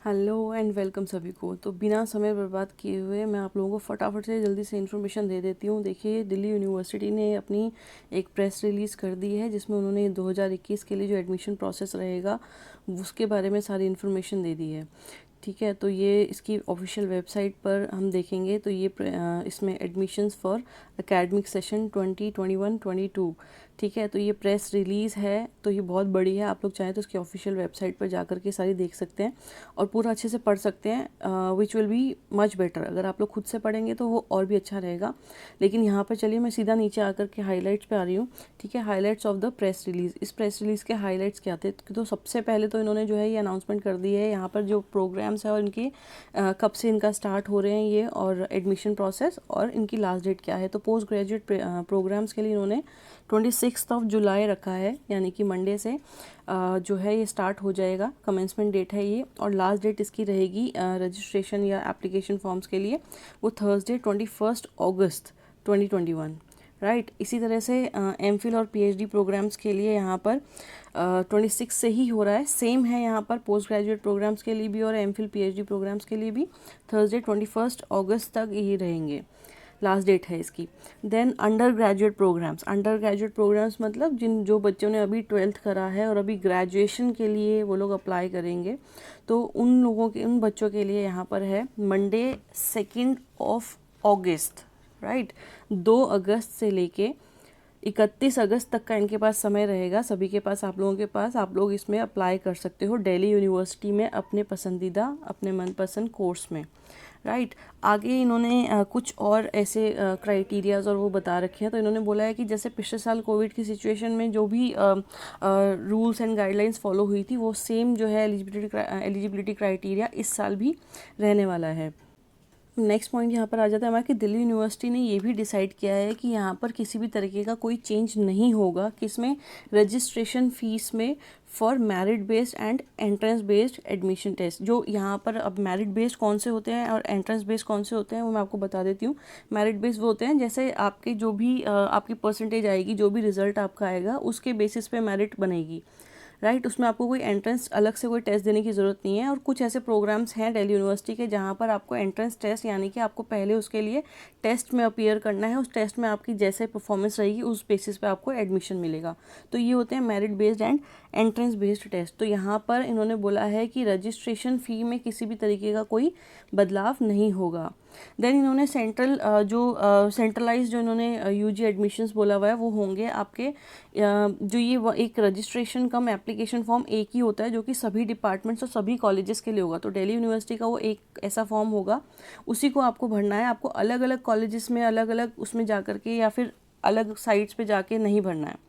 Hello and welcome सभी को। तो बिना समय बर्बाद किए हुए मैं आप लोगों को फटाफट से जल्दी से इन्फॉर्मेशन दे देती हूँ। देखिए, दिल्ली यूनिवर्सिटी ने अपनी एक प्रेस रिलीज़ कर दी है जिसमें उन्होंने 2021 के लिए जो एडमिशन प्रोसेस रहेगा उसके बारे में सारी इन्फॉर्मेशन दे दी है। ठीक है, तो ये इसकी ऑफिशियल वेबसाइट पर हम देखेंगे तो ये इसमें एडमिशन्स फॉर एकेडमिक सेशन 2021-22। ठीक है, तो ये प्रेस रिलीज़ है, तो ये बहुत बड़ी है। आप लोग चाहें तो इसकी ऑफिशियल वेबसाइट पर जा कर के सारी देख सकते हैं और पूरा अच्छे से पढ़ सकते हैं, which will be much better. अगर आप लोग खुद से पढ़ेंगे तो वो और भी अच्छा रहेगा। लेकिन यहाँ पर चलिए मैं सीधा नीचे आकर के हाईलाइट्स पे आ रही हूँ। ठीक है, highlights of the press release. इस प्रेस रिलीज़ के हाईलाइट्स क्या थे? तो सबसे पहले तो इन्होंने जो है ये अनाउंसमेंट कर दी है यहाँ पर जो प्रोग्राम्स है और इनके कब से इनका स्टार्ट हो रहे हैं ये, और एडमिशन प्रोसेस, और इनकी लास्ट डेट क्या है। तो पोस्ट ग्रेजुएट प्रोग्राम्स के लिए इन्होंने 26 जुलाई रखा है, यानी कि मंडे से जो है ये स्टार्ट हो जाएगा। कमेंसमेंट डेट है ये, और लास्ट डेट इसकी रहेगी रजिस्ट्रेशन या एप्लीकेशन फॉर्म्स के लिए वो थर्सडे 21 अगस्त 2021। राइट, इसी तरह से एमफिल और पीएचडी प्रोग्राम्स के लिए यहाँ पर 26 से ही हो रहा है। सेम है यहाँ पर पोस्ट ग्रेजुएट प्रोग्राम्स के लिए भी और एमफिल पीएचडी प्रोग्राम्स के लिए भी थर्सडे 21 अगस्त तक यही रहेंगे, लास्ट डेट है इसकी। देन अंडर ग्रेजुएट प्रोग्राम्स मतलब जो बच्चों ने अभी 12th करा है और अभी ग्रेजुएशन के लिए वो लोग अप्लाई करेंगे, तो उन बच्चों के लिए यहाँ पर है मंडे 2 अगस्त। राइट, 2 अगस्त से लेके 31 अगस्त तक का इनके पास समय रहेगा सभी के पास, आप लोगों के पास। आप लोग इसमें अप्लाई कर सकते हो दिल्ली यूनिवर्सिटी में अपने पसंदीदा, अपने मनपसंद कोर्स में। राइट, आगे इन्होंने कुछ और ऐसे क्राइटेरियाज और वो बता रखे हैं। तो इन्होंने बोला है कि जैसे पिछले साल कोविड की सिचुएशन में जो भी रूल्स एंड गाइडलाइंस फॉलो हुई थी वो सेम जो है एलिजिबिलिटी क्राइटेरिया इस साल भी रहने वाला है। नेक्स्ट पॉइंट यहाँ पर आ जाता है हमारा कि दिल्ली यूनिवर्सिटी ने ये भी डिसाइड किया है कि यहाँ पर किसी भी तरीके का कोई चेंज नहीं होगा किसमें, रजिस्ट्रेशन फीस में, for merit based and entrance based admission test. जो यहाँ पर अब मेरिट बेस्ड कौन से होते हैं और एंट्रेंस बेस्ड कौन से होते हैं वो मैं आपको बता देती हूँ। मेरिट बेस्ड वो होते हैं जैसे आपके जो भी आपकी परसेंटेज आएगी, जो भी रिजल्ट आपका आएगा उसके बेसिस पे मेरिट बनेगी। राइट, उसमें आपको कोई एंट्रेंस अलग से कोई टेस्ट देने की ज़रूरत नहीं है। और कुछ ऐसे प्रोग्राम्स हैं दिल्ली यूनिवर्सिटी के जहाँ पर आपको एंट्रेंस टेस्ट, यानी कि आपको पहले उसके लिए टेस्ट में अपीयर करना है, उस टेस्ट में आपकी जैसे परफॉर्मेंस रहेगी उस बेसिस पे आपको एडमिशन मिलेगा। तो ये होते हैं merit based and entrance based test. तो यहाँ पर इन्होंने बोला है कि रजिस्ट्रेशन फ़ी में किसी भी तरीके का कोई बदलाव नहीं होगा। देन इन्होंने सेंट्रलाइज जो इन्होंने यूजी एडमिशन्स बोला हुआ है वो होंगे आपके जो ये एक रजिस्ट्रेशन कम एप्लीकेशन फॉर्म एक ही होता है जो कि सभी डिपार्टमेंट्स और सभी कॉलेजेस के लिए होगा। तो दिल्ली यूनिवर्सिटी का वो एक ऐसा फॉर्म होगा, उसी को आपको भरना है। आपको अलग अलग कॉलेजेस में अलग अलग उसमें जा कर के या फिर अलग साइट्स पे जाके नहीं भरना है।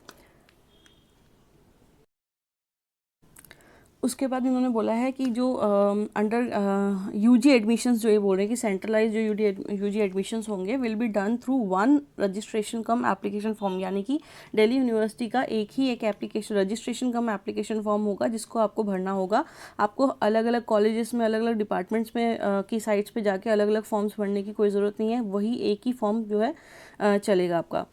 उसके बाद इन्होंने बोला है कि जो अंडर यूजी एडमिशन्स जो ये बोल रहे हैं कि सेंट्रलाइज जो यूजी एडमिशन्स होंगे will be done through one registration come application form, यानी कि दिल्ली यूनिवर्सिटी का एक ही एक एप्लीकेशन रजिस्ट्रेशन कम एप्लीकेशन फॉर्म होगा जिसको आपको भरना होगा। आपको अलग अलग कॉलेजेस में अलग अलग डिपार्टमेंट्स में की साइट्स पे जाके अलग अलग फॉर्म्स भरने की कोई ज़रूरत नहीं है, वही एक ही फॉर्म जो है चलेगा आपका।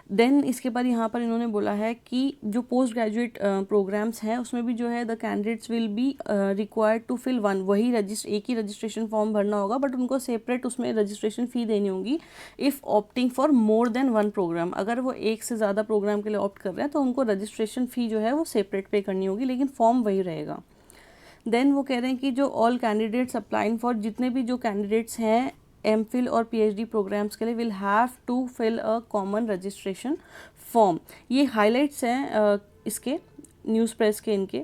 देन इसके बाद यहाँ पर इन्होंने बोला है कि जो पोस्ट ग्रेजुएट प्रोग्राम्स हैं उसमें भी जो है the candidates will be required to fill one, वही एक ही रजिस्ट्रेशन फॉर्म भरना होगा, बट उनको सेपरेट उसमें रजिस्ट्रेशन फ़ी देनी होगी if opting for more than one program. अगर वो एक से ज़्यादा प्रोग्राम के लिए ऑप्ट कर रहे हैं तो उनको रजिस्ट्रेशन फ़ी जो है वो सेपरेट पे करनी होगी, लेकिन फॉर्म वही रहेगा। देन वो कह रहे हैं कि जो ऑल कैंडिडेट्स अप्लाइंग फॉर, जितने भी जो कैंडिडेट्स हैं एमफिल और पीएचडी प्रोग्राम्स के लिए, will have to fill a common registration form. ये हाइलाइट्स हैं इसके न्यूज़ प्रेस के इनके।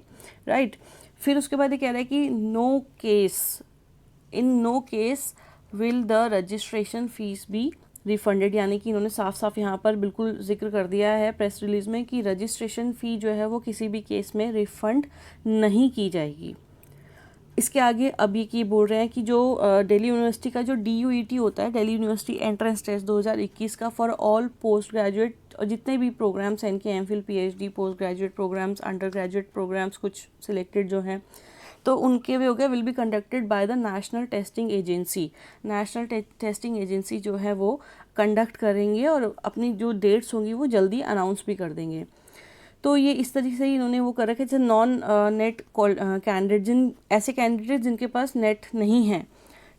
राइट, फिर उसके बाद ये कह रहा है कि in no case will the registration fees be refunded, यानी कि इन्होंने साफ साफ यहाँ पर बिल्कुल जिक्र कर दिया है प्रेस रिलीज में कि रजिस्ट्रेशन फ़ी जो है वो किसी भी केस में रिफ़ंड नहीं की जाएगी। इसके आगे अब ये की बोल रहे हैं कि जो दिल्ली यूनिवर्सिटी का जो DUET होता है, दिल्ली यूनिवर्सिटी एंट्रेंस टेस्ट 2021 का, फॉर ऑल पोस्ट ग्रेजुएट और जितने भी प्रोग्राम्स हैं इनके MPhil PhD post graduate programs under graduate programs कुछ सिलेक्टेड जो हैं, तो उनके भी हो गए, will be conducted by the national testing agency. National testing agency जो है वो कंडक्ट करेंगे और अपनी जो डेट्स होंगी वो जल्दी अनाउंस भी कर देंगे। तो ये इस तरीके से इन्होंने वो कर रखा है, जैसे नॉन नेट कैंडिडेट, ऐसे कैंडिडेट जिनके पास नेट नहीं है,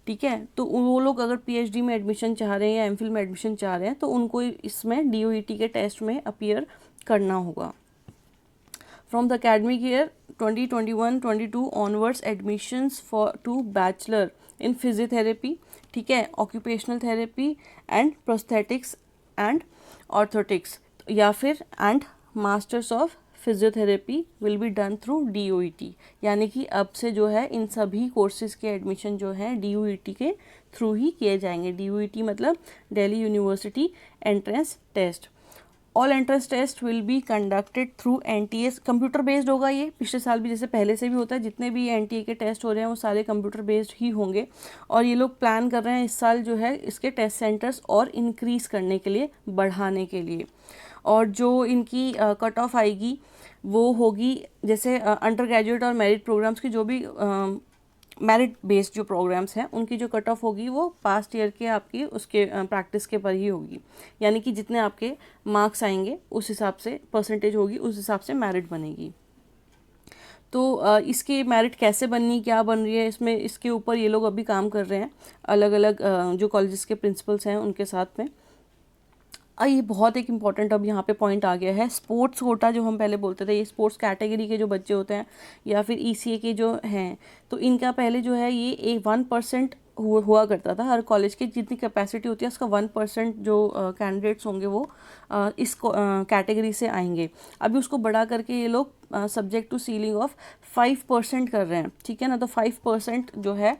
ठीक है, तो वो लोग अगर पीएचडी में एडमिशन चाह रहे हैं या एमफिल में एडमिशन चाह रहे हैं तो उनको इसमें डीओईटी के टेस्ट में अपीयर करना होगा। From the academic year 2021-22 onwards admissions to bachelor in physiotherapy, ठीक है, occupational therapy and prosthetics and orthotics या फिर and masters of physiotherapy will be done through DOET, यानी कि अब से जो है इन सभी कोर्सेज के एडमिशन जो है DOET के थ्रू ही किए जाएंगे। DOET मतलब Delhi university entrance test. All entrance test will be conducted through NTA, computer based होगा ये, पिछले साल भी जैसे पहले से भी होता है, जितने भी NTA के टेस्ट हो रहे हैं वो सारे कंप्यूटर बेस्ड ही होंगे। और ये लोग प्लान कर रहे हैं इस साल जो है इसके टेस्ट सेंटर्स और इंक्रीज़ करने के लिए, बढ़ाने के लिए। और जो इनकी कट ऑफ आएगी वो होगी, जैसे अंडर ग्रेजुएट और मेरिट प्रोग्राम्स की जो भी मेरिट बेस्ड जो प्रोग्राम्स हैं उनकी जो कट ऑफ होगी वो पास्ट ईयर के आपकी उसके प्रैक्टिस के पर ही होगी, यानी कि जितने आपके मार्क्स आएंगे उस हिसाब से परसेंटेज होगी, उस हिसाब से मेरिट बनेगी। तो इसके मेरिट कैसे बननी, क्या बन रही है इसमें, इसके ऊपर ये लोग अभी काम कर रहे हैं अलग अलग जो कॉलेजेस के प्रिंसिपल्स हैं उनके साथ में। ये बहुत एक इम्पॉर्टेंट अब यहाँ पे पॉइंट आ गया है, स्पोर्ट्स कोटा जो हम पहले बोलते थे, ये स्पोर्ट्स कैटेगरी के जो बच्चे होते हैं या फिर ECA के जो हैं, तो इनका पहले जो है ये 1% हुआ करता था, हर कॉलेज की जितनी कैपेसिटी होती है उसका 1% जो कैंडिडेट्स होंगे वो इस कैटेगरी से आएंगे। अभी उसको बढ़ा करके ये लोग सब्जेक्ट टू सीलिंग ऑफ 5% कर रहे हैं, ठीक है ना। तो 5% जो है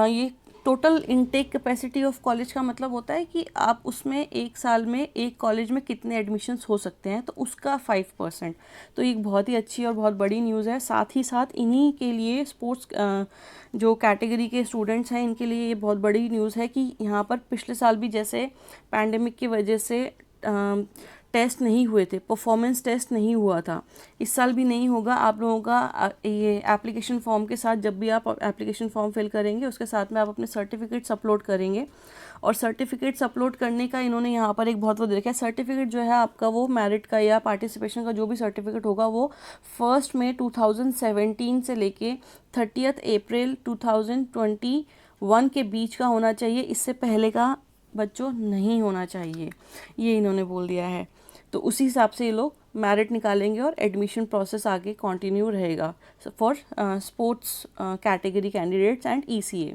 ये total intake capacity of college का मतलब होता है कि आप उसमें एक साल में एक कॉलेज में कितने एडमिशन्स हो सकते हैं, तो उसका 5%। तो एक बहुत ही अच्छी और बहुत बड़ी न्यूज़ है। साथ ही साथ इन्हीं के लिए स्पोर्ट्स जो कैटेगरी के स्टूडेंट्स हैं इनके लिए ये बहुत बड़ी न्यूज़ है कि यहाँ पर पिछले साल भी जैसे पैंडेमिक की वजह से टेस्ट नहीं हुए थे, परफॉर्मेंस टेस्ट नहीं हुआ था, इस साल भी नहीं होगा। आप लोगों का ये एप्लीकेशन फॉर्म के साथ जब भी आप एप्लीकेशन फॉर्म फिल करेंगे उसके साथ में आप अपने सर्टिफिकेट्स अपलोड करेंगे, और सर्टिफिकेट्स अपलोड करने का इन्होंने यहाँ पर एक बहुत वो देखा है। सर्टिफिकेट जो है आपका वो मेरिट का या पार्टिसिपेशन का जो भी सर्टिफिकेट होगा वो 1 मई 2017 से लेके 30 अप्रैल 2021 के बीच का होना चाहिए, इससे पहले का बच्चों नहीं होना चाहिए, ये इन्होंने बोल दिया है। तो उसी हिसाब से ये लोग मेरिट निकालेंगे और एडमिशन प्रोसेस आगे कंटिन्यू रहेगा for sports category candidates and ECA।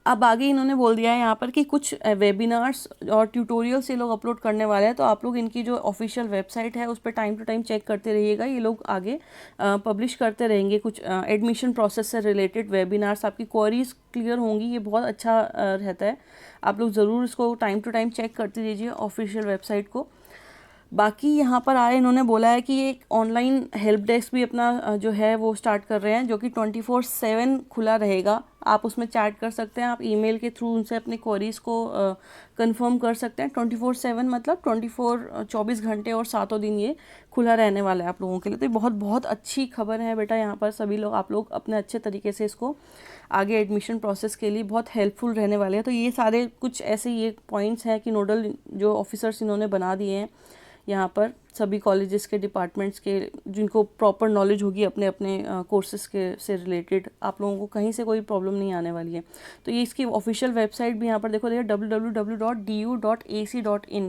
अब आगे इन्होंने बोल दिया है यहाँ पर कि कुछ वेबिनार्स और ट्यूटोरियल्स ये लोग अपलोड करने वाले हैं, तो आप लोग इनकी जो ऑफिशियल वेबसाइट है उस पर टाइम टू टाइम चेक करते रहिएगा। ये लोग आगे पब्लिश करते रहेंगे कुछ एडमिशन प्रोसेस से रिलेटेड वेबिनार्स, आपकी क्वेरीज क्लियर होंगी, ये बहुत अच्छा रहता है। आप लोग ज़रूर इसको टाइम टू टाइम चेक करते रहिए ऑफिशियल वेबसाइट को। बाकी यहाँ पर आए इन्होंने बोला है कि एक ऑनलाइन हेल्प डेस्क भी अपना जो है वो स्टार्ट कर रहे हैं, जो कि 24/7 खुला रहेगा। आप उसमें चैट कर सकते हैं, आप ईमेल के थ्रू उनसे अपनी क्वेरीज़ को कंफर्म कर सकते हैं। 24/7 मतलब 24 घंटे और 7 दिन ये खुला रहने वाला है आप लोगों के लिए। तो ये बहुत बहुत अच्छी खबर है बेटा, यहाँ पर सभी लोग आप लोग अपने अच्छे तरीके से इसको आगे एडमिशन प्रोसेस के लिए बहुत हेल्पफुल रहने वाले हैं। तो ये सारे कुछ ऐसे ये पॉइंट्स हैं कि नोडल जो ऑफिसर्स इन्होंने बना दिए हैं यहाँ पर सभी कॉलेजेस के डिपार्टमेंट्स के, जिनको प्रॉपर नॉलेज होगी अपने अपने कोर्सेज़ के से रिलेटेड, आप लोगों को कहीं से कोई प्रॉब्लम नहीं आने वाली है। तो ये इसकी ऑफिशियल वेबसाइट भी यहाँ पर देखो www.du.ac.in,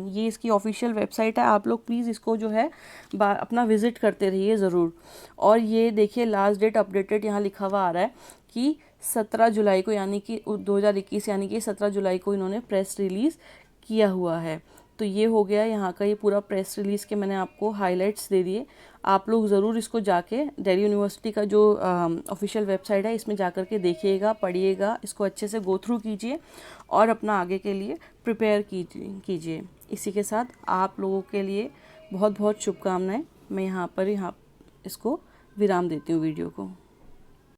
ये इसकी ऑफिशियल वेबसाइट है। आप लोग प्लीज़ इसको जो है अपना विजिट करते रहिए ज़रूर। और ये देखिए लास्ट डेट अपडेटेड यहाँ लिखा हुआ आ रहा है कि 17 जुलाई को, यानी कि 2021 यानी कि 17 जुलाई को इन्होंने प्रेस रिलीज़ किया हुआ है। तो ये हो गया यहाँ का ये पूरा प्रेस रिलीज़ के मैंने आपको हाइलाइट्स दे दिए। आप लोग ज़रूर इसको जाके दिल्ली यूनिवर्सिटी का जो ऑफिशियल वेबसाइट है इसमें जा कर के देखिएगा, पढ़िएगा, इसको अच्छे से गो थ्रू कीजिए और अपना आगे के लिए प्रिपेयर कीजिए। इसी के साथ आप लोगों के लिए बहुत बहुत शुभकामनाएं। मैं यहाँ इसको विराम देती हूँ वीडियो को।